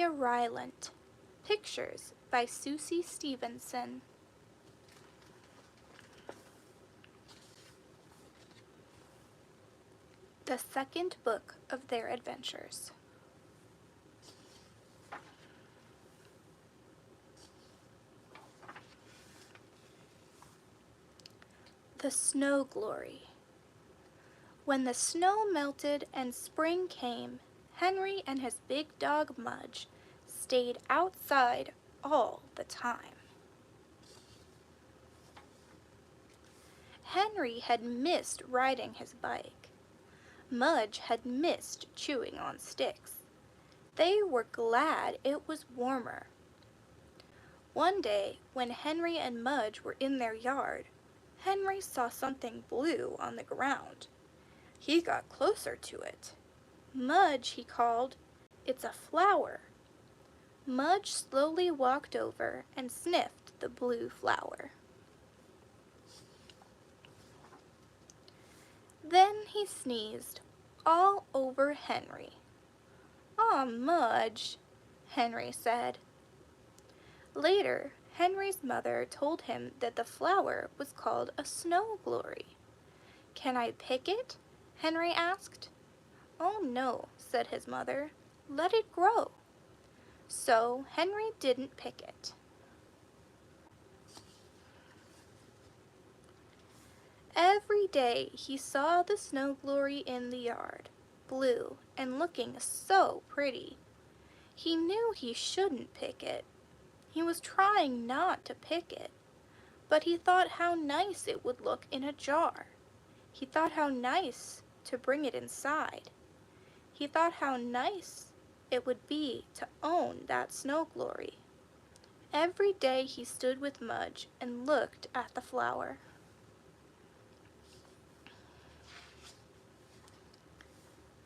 Ryland. Pictures by Sucie Stevenson. The second book of their adventures. The Snow Glory. When the snow melted and spring came, Henry and his big dog Mudge stayed outside all the time. Henry had missed riding his bike. Mudge had missed chewing on sticks. They were glad it was warmer. One day, when Henry and Mudge were in their yard, Henry saw something blue on the ground. He got closer to it. "Mudge," he called, "it's a flower." Mudge slowly walked over and sniffed the blue flower. Then he sneezed all over Henry. "Aw, Mudge," Henry said. Later, Henry's mother told him that the flower was called a snow glory. "Can I pick it?" Henry asked. "Oh no," said his mother. "Let it grow." So Henry didn't pick it. Every day he saw the snow glory in the yard, blue and looking so pretty. He knew he shouldn't pick it. He was trying not to pick it, but he thought how nice it would look in a jar. He thought how nice to bring it inside. He thought how nice it would be to own that snow glory. Every day he stood with Mudge and looked at the flower.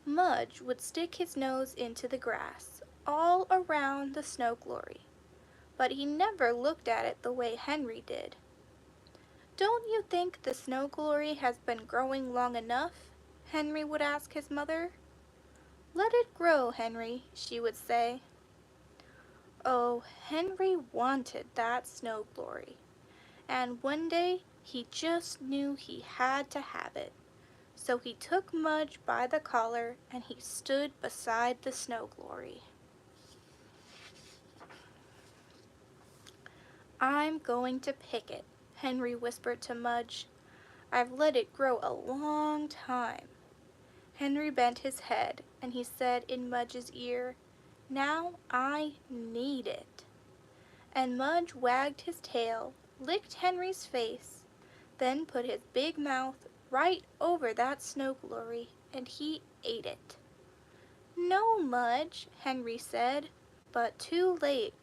Mudge would stick his nose into the grass all around the snow glory, but he never looked at it the way Henry did. "Don't you think the snow glory has been growing long enough?" Henry would ask his mother. "Let it grow, Henry," she would say. Oh, Henry wanted that snow glory, and one day he just knew he had to have it. So he took Mudge by the collar and he stood beside the snow glory. "I'm going to pick it," Henry whispered to Mudge. "I've let it grow a long time." Henry bent his head and he said in Mudge's ear, "Now I need it." And Mudge wagged his tail, licked Henry's face, then put his big mouth right over that snow glory, and he ate it. "No, Mudge," Henry said, but too late.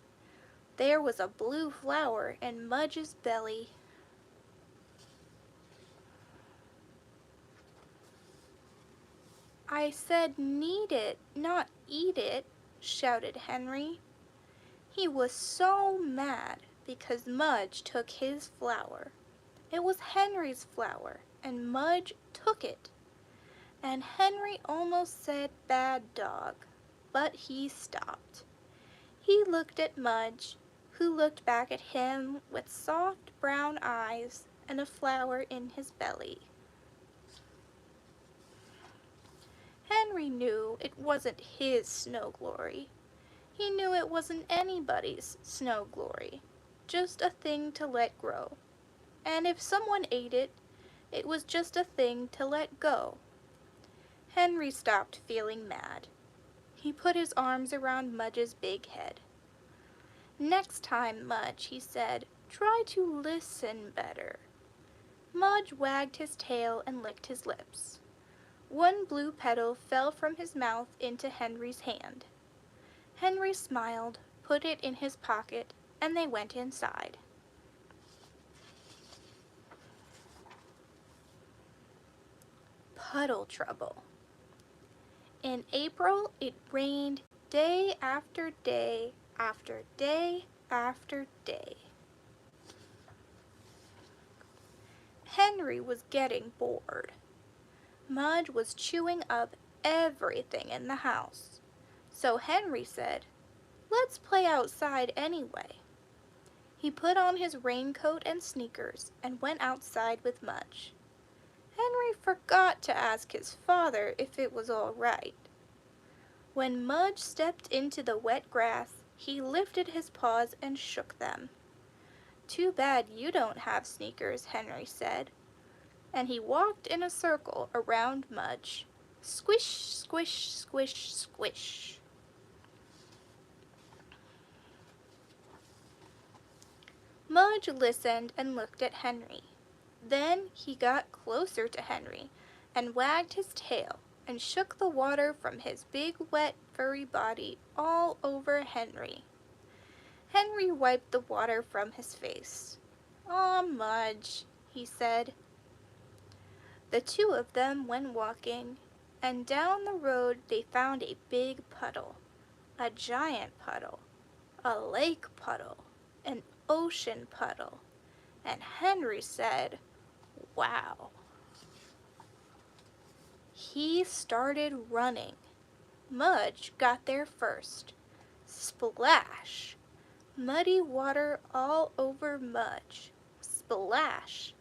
There was a blue flower in Mudge's belly. "I said need it, not eat it," shouted Henry. He was so mad because Mudge took his flower. It was Henry's flower, and Mudge took it. And Henry almost said bad dog, but he stopped. He looked at Mudge, who looked back at him with soft brown eyes and a flower in his belly. Henry knew it wasn't his snow glory. He knew it wasn't anybody's snow glory, just a thing to let grow. And if someone ate it, it was just a thing to let go. Henry stopped feeling mad. He put his arms around Mudge's big head. "Next time, Mudge," he said, "try to listen better." Mudge wagged his tail and licked his lips. One blue petal fell from his mouth into Henry's hand. Henry smiled, put it in his pocket, and they went inside. Puddle trouble. In April, it rained day after day after day after day. Henry was getting bored. Mudge was chewing up everything in the house. So Henry said, Let's play outside anyway." He put on his raincoat and sneakers and went outside with Mudge. Henry forgot to ask his father if it was all right. When Mudge stepped into the wet grass, he lifted his paws and shook them. "Too bad you don't have sneakers," Henry said, and he walked in a circle around Mudge. Squish, squish, squish, squish. Mudge listened and looked at Henry. Then he got closer to Henry and wagged his tail and shook the water from his big wet furry body all over Henry. Henry wiped the water from his face. "Aw, Mudge," he said. The two of them went walking, and down the road they found a big puddle, a giant puddle, a lake puddle, an ocean puddle, and Henry said, "Wow." He started running. Mudge got there first. Splash! Muddy water all over Mudge. Splash!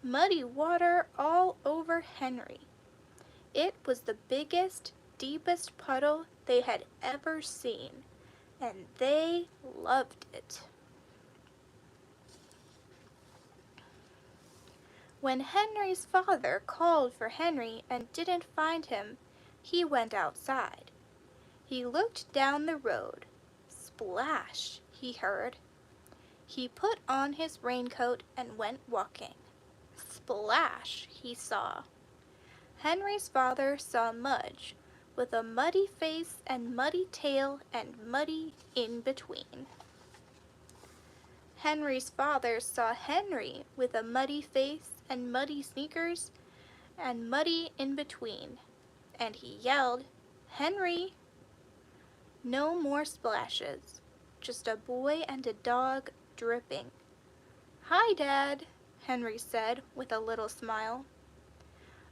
Muddy water all over Henry. It was the biggest, deepest puddle they had ever seen, and they loved it. When Henry's father called for Henry and didn't find him, he went outside. He looked down the road. Splash, he heard. He put on his raincoat and went walking. Splash, he saw. Henry's father saw Mudge, with a muddy face and muddy tail and muddy in between. Henry's father saw Henry with a muddy face and muddy sneakers and muddy in between, and he yelled, "Henry!" No more splashes, just a boy and a dog dripping. "Hi, Dad," Henry said with a little smile.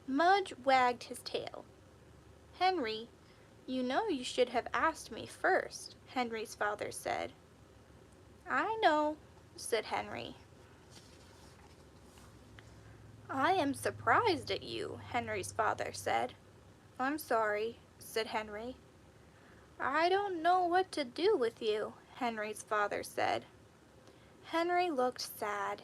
Mudge wagged his tail. "Henry, you know you should have asked me first," Henry's father said. "I know," said Henry. "I am surprised at you," Henry's father said. "I'm sorry," said Henry. "I don't know what to do with you," Henry's father said. Henry looked sad.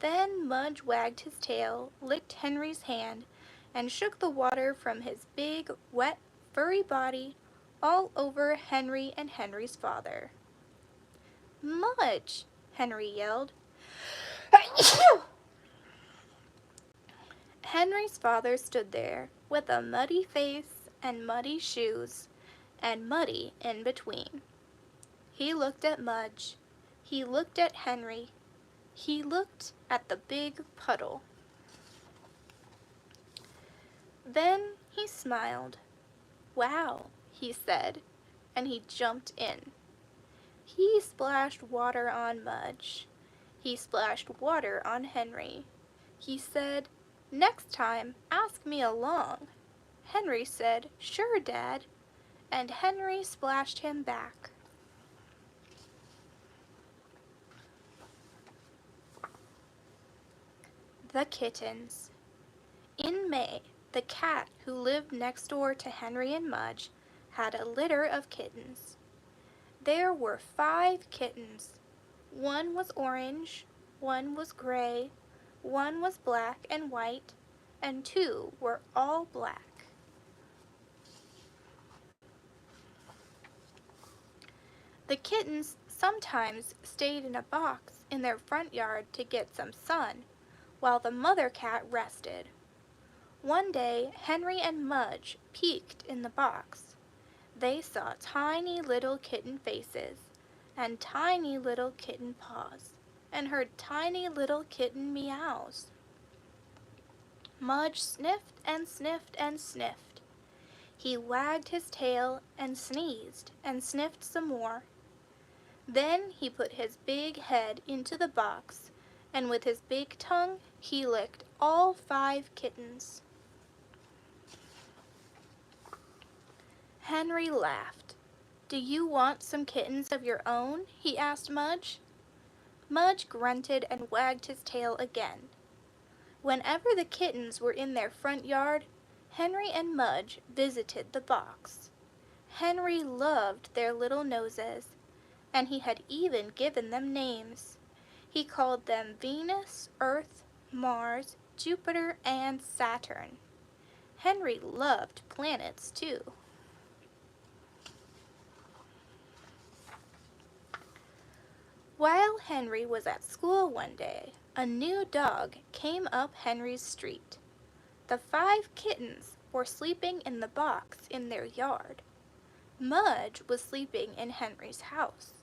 Then Mudge wagged his tail, licked Henry's hand, and shook the water from his big, wet, furry body all over Henry and Henry's father. "Mudge!" Henry yelled. Henry's father stood there with a muddy face and muddy shoes and muddy in between. He looked at Mudge. He looked at Henry. He looked at the big puddle. Then he smiled. "Wow," he said, and he jumped in. He splashed water on Mudge. He splashed water on Henry. He said, "Next time, ask me along." Henry said, "Sure, Dad," and Henry splashed him back. The kittens. In May, the cat who lived next door to Henry and Mudge had a litter of kittens. There were 5 kittens. One was orange, one was gray, one was black and white, and 2 were all black. The kittens sometimes stayed in a box in their front yard to get some sun, while the mother cat rested. One day, Henry and Mudge peeked in the box. They saw tiny little kitten faces and tiny little kitten paws, and heard tiny little kitten meows. Mudge sniffed and sniffed and sniffed. He wagged his tail and sneezed and sniffed some more. Then he put his big head into the box, and with his big tongue he licked all 5 kittens. Henry laughed. "Do you want some kittens of your own?" he asked Mudge. Mudge grunted and wagged his tail again. Whenever the kittens were in their front yard, Henry and Mudge visited the box. Henry loved their little noses, and he had even given them names. He called them Venus, Earth, Mars, Jupiter, and Saturn. Henry loved planets, too. While Henry was at school one day, a new dog came up Henry's street. The 5 kittens were sleeping in the box in their yard. Mudge was sleeping in Henry's house.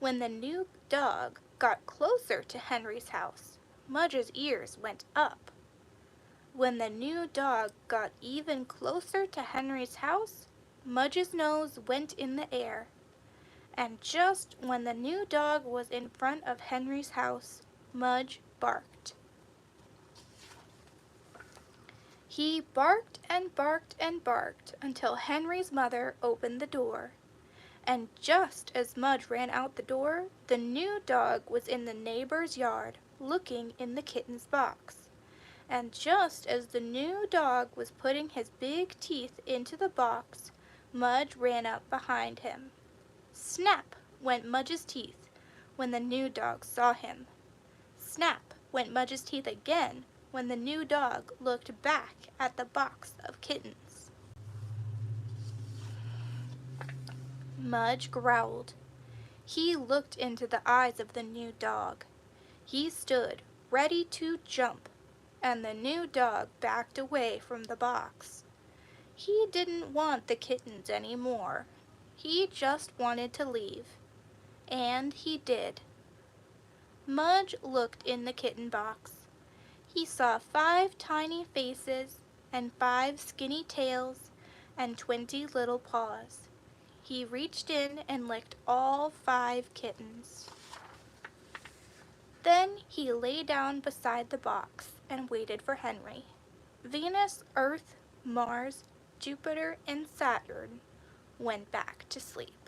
When the new dog got closer to Henry's house, Mudge's ears went up. When the new dog got even closer to Henry's house, Mudge's nose went in the air. And just when the new dog was in front of Henry's house, Mudge barked. He barked and barked and barked until Henry's mother opened the door. And just as Mudge ran out the door, the new dog was in the neighbor's yard, looking in the kitten's box. And just as the new dog was putting his big teeth into the box, Mudge ran up behind him. Snap went Mudge's teeth when the new dog saw him. Snap went Mudge's teeth again when the new dog looked back at the box of kittens. Mudge growled. He looked into the eyes of the new dog. He stood ready to jump, and the new dog backed away from the box. He didn't want the kittens anymore. He just wanted to leave. And he did. Mudge looked in the kitten box. He saw 5 tiny faces and 5 skinny tails and 20 little paws. He reached in and licked all 5 kittens. Then he lay down beside the box and waited for Henry. Venus, Earth, Mars, Jupiter, and Saturn went back to sleep.